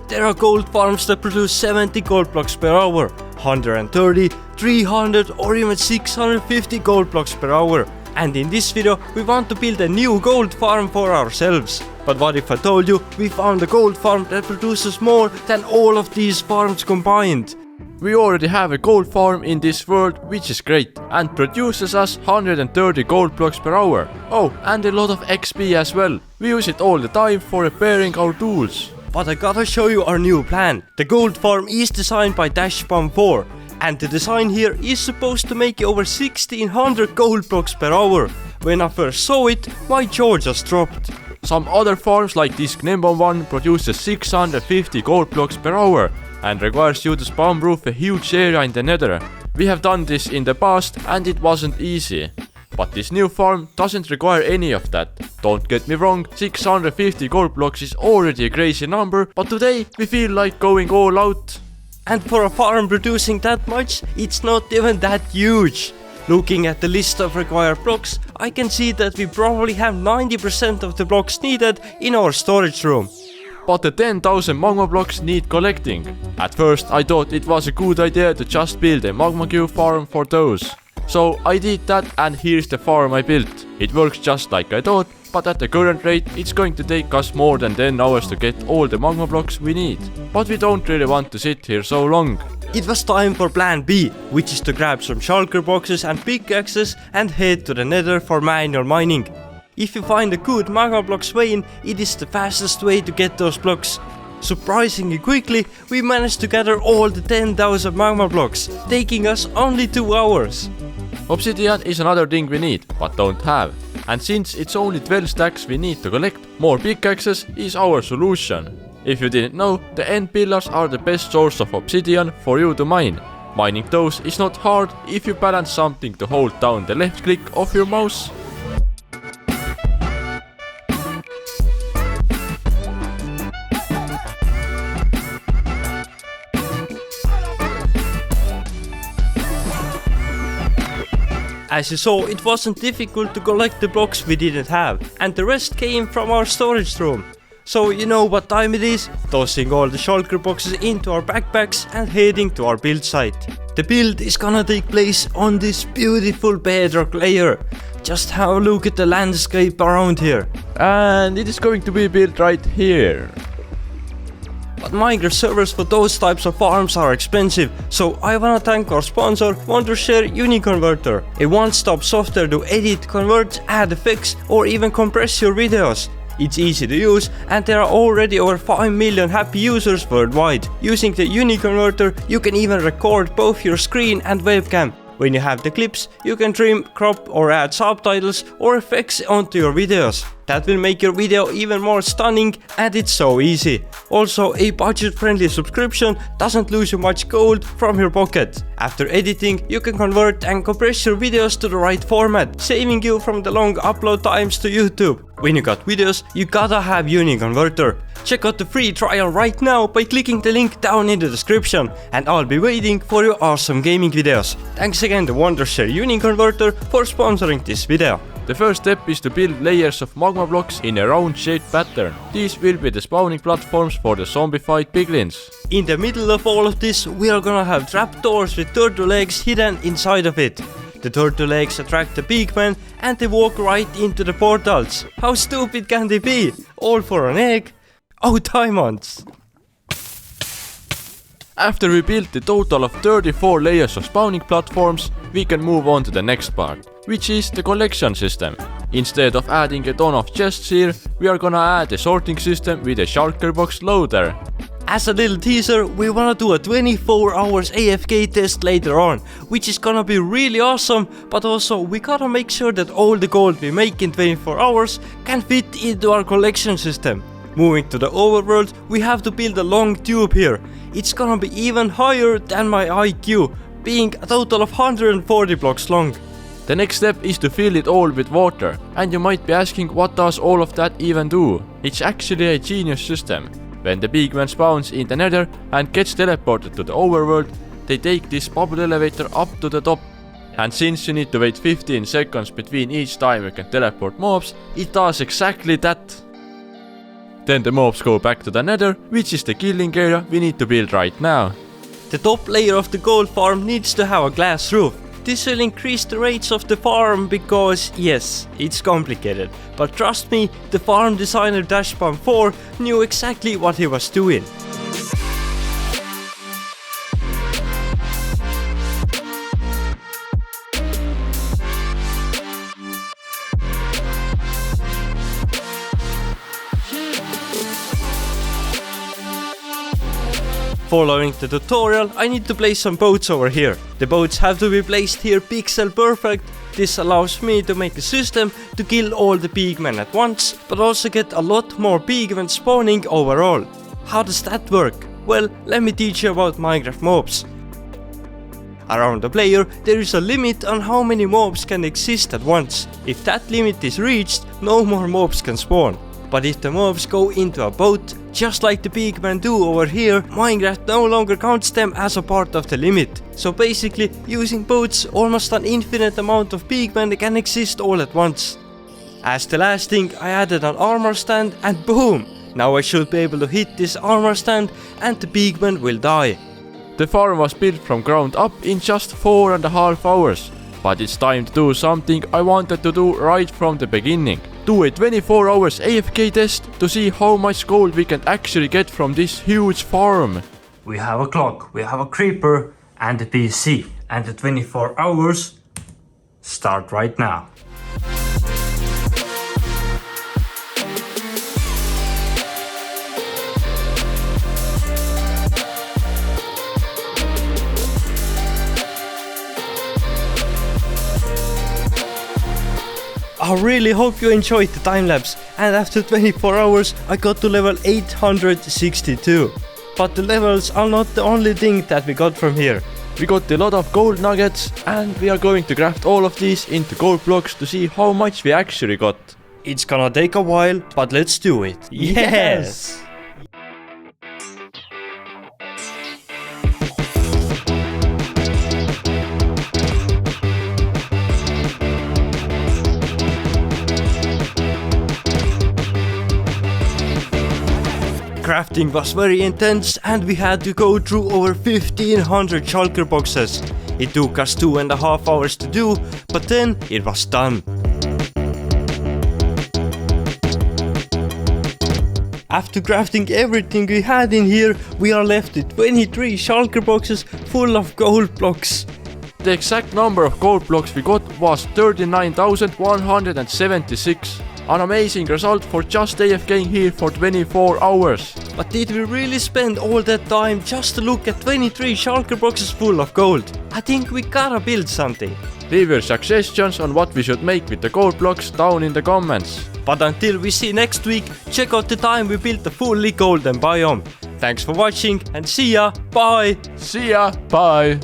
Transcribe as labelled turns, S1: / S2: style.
S1: There are gold farms that produce 70 gold blocks per hour, 130, 300 or even 650 gold blocks per hour. And in this video we want to build a new gold farm for ourselves. But what if I told you we found a gold farm that produces more than all of these farms combined?
S2: We already have a gold farm in this world, which is great, and produces us 130 gold blocks per hour. Oh, and a lot of XP as well. We use it all the time for repairing our tools.
S1: But I gotta show you our new plan. The gold farm is designed by Dashbomb4, and the design here is supposed to make over 1600 gold blocks per hour. When I first saw it, my jaw just dropped.
S2: Some other farms like this Gnembom one produces 650 gold blocks per hour and requires you to spawn-proof a huge area in the nether. We have done this in the past and it wasn't easy. But this new farm doesn't require any of that. Don't get me wrong, 650 gold blocks is already a crazy number, but today we feel like going all out.
S1: And for a farm producing that much, it's not even that huge. Looking at the list of required blocks, I can see that we probably have 90% of the blocks needed in our storage room.
S2: But the 10,000 magma blocks need collecting. At first I thought it was a good idea to just build a magma cube farm for those. So I did that and here's the farm I built. It works just like I thought, but at the current rate it's going to take us more than 10 hours to get all the magma blocks we need. But we don't really want to sit here so long.
S1: It was time for plan B, which is to grab some shulker boxes and pickaxes and head to the nether for manual mining. If you find a good magma blocks vein, it is the fastest way to get those blocks. Surprisingly quickly, we managed to gather all the 10,000 magma blocks, taking us only 2 hours.
S2: Obsidian is another thing we need, but don't have. And since it's only 12 stacks we need to collect, more pickaxes is our solution. If you didn't know, the end pillars are the best source of obsidian for you to mine. Mining those is not hard if you balance something to hold down the left click of your mouse.
S1: As you saw, it wasn't difficult to collect the blocks we didn't have, and the rest came from our storage room. So you know what time it is? Tossing all the shulker boxes into our backpacks and heading to our build site. The build is gonna take place on this beautiful bedrock layer. Just have a look at the landscape around here.
S2: And it is going to be built right here.
S1: But Minecraft servers for those types of farms are expensive, so I wanna thank our sponsor Wondershare Uniconverter, a one-stop software to edit, convert, add effects or even compress your videos. It's easy to use and there are already over 5 million happy users worldwide. Using the Uniconverter you can even record both your screen and webcam. When you have the clips, you can trim, crop or add subtitles or effects onto your videos. That will make your video even more stunning and it's so easy. Also, a budget-friendly subscription doesn't lose you much gold from your pocket. After editing, you can convert and compress your videos to the right format, saving you from the long upload times to YouTube. When you got videos, you gotta have Uniconverter. Check out the free trial right now by clicking the link down in the description, and I'll be waiting for your awesome gaming videos. Thanks again to Wondershare Uniconverter for sponsoring this video.
S2: The first step is to build layers of magma blocks in a round-shaped pattern. These will be the spawning platforms for the zombified piglins.
S1: In the middle of all of this, we are gonna have trapdoors with turtle legs hidden inside of it. The turtle legs attract the pigmen and they walk right into the portals. How stupid can they be? All for an egg? Oh, diamonds!
S2: After we built the total of 34 layers of spawning platforms, we can move on to the next part, which is the collection system. Instead of adding a ton of chests here, we are gonna add a sorting system with a shulker box loader.
S1: As a little teaser, we wanna do a 24 hours AFK test later on, which is gonna be really awesome, but also we gotta make sure that all the gold we make in 24 hours can fit into our collection system. Moving to the overworld, we have to build a long tube here. It's gonna be even higher than my IQ, being a total of 140 blocks long.
S2: The next step is to fill it all with water, and you might be asking what does all of that even do? It's actually a genius system. When the pigman spawns in the nether and gets teleported to the overworld, they take this bubble elevator up to the top. And since you need to wait 15 seconds between each time you can teleport mobs, it does exactly that. Then the mobs go back to the nether, which is the killing area we need to build right now.
S1: The top layer of the gold farm needs to have a glass roof. This will increase the rates of the farm because, yes, it's complicated. But trust me, the farm designer Dashbomb4 knew exactly what he was doing. Following the tutorial, I need to place some boats over here. The boats have to be placed here pixel perfect. This allows me to make a system to kill all the pigmen at once, but also get a lot more pigmen spawning overall. How does that work? Well, let me teach you about Minecraft mobs. Around the player, there is a limit on how many mobs can exist at once. If that limit is reached, no more mobs can spawn. But if the mobs go into a boat, just like the pigmen do over here, Minecraft no longer counts them as a part of the limit. So basically, using boats, almost an infinite amount of pigmen can exist all at once. As the last thing, I added an armor stand and boom! Now I should be able to hit this armor stand and the pigmen will die.
S2: The farm was built from ground up in just 4.5 hours. But it's time to do something I wanted to do right from the beginning. Do a 24 hours AFK test to see how much gold we can actually get from this huge farm.
S1: We have a clock, we have a creeper and a PC. And the 24 hours start right now. I really hope you enjoyed the time-lapse, and after 24 hours I got to level 862. But the levels are not the only thing that we got from here.
S2: We got a lot of gold nuggets and we are going to craft all of these into gold blocks to see how much we actually got.
S1: It's gonna take a while, but let's do it. Yes! Crafting was very intense and we had to go through over 1500 shulker boxes. It took us 2.5 hours to do, but then it was done. After crafting everything we had in here, we are left with 23 shulker boxes full of gold blocks.
S2: The exact number of gold blocks we got was 39,176. An amazing result for just AFKing here for 24 hours.
S1: But did we really spend all that time just to look at 23 shulker boxes full of gold? I think we gotta build something.
S2: Leave your suggestions on what we should make with the gold blocks down in the comments.
S1: But until we see next week, check out the time we built the fully golden biome. Thanks for watching and see ya, bye!
S2: See ya, bye!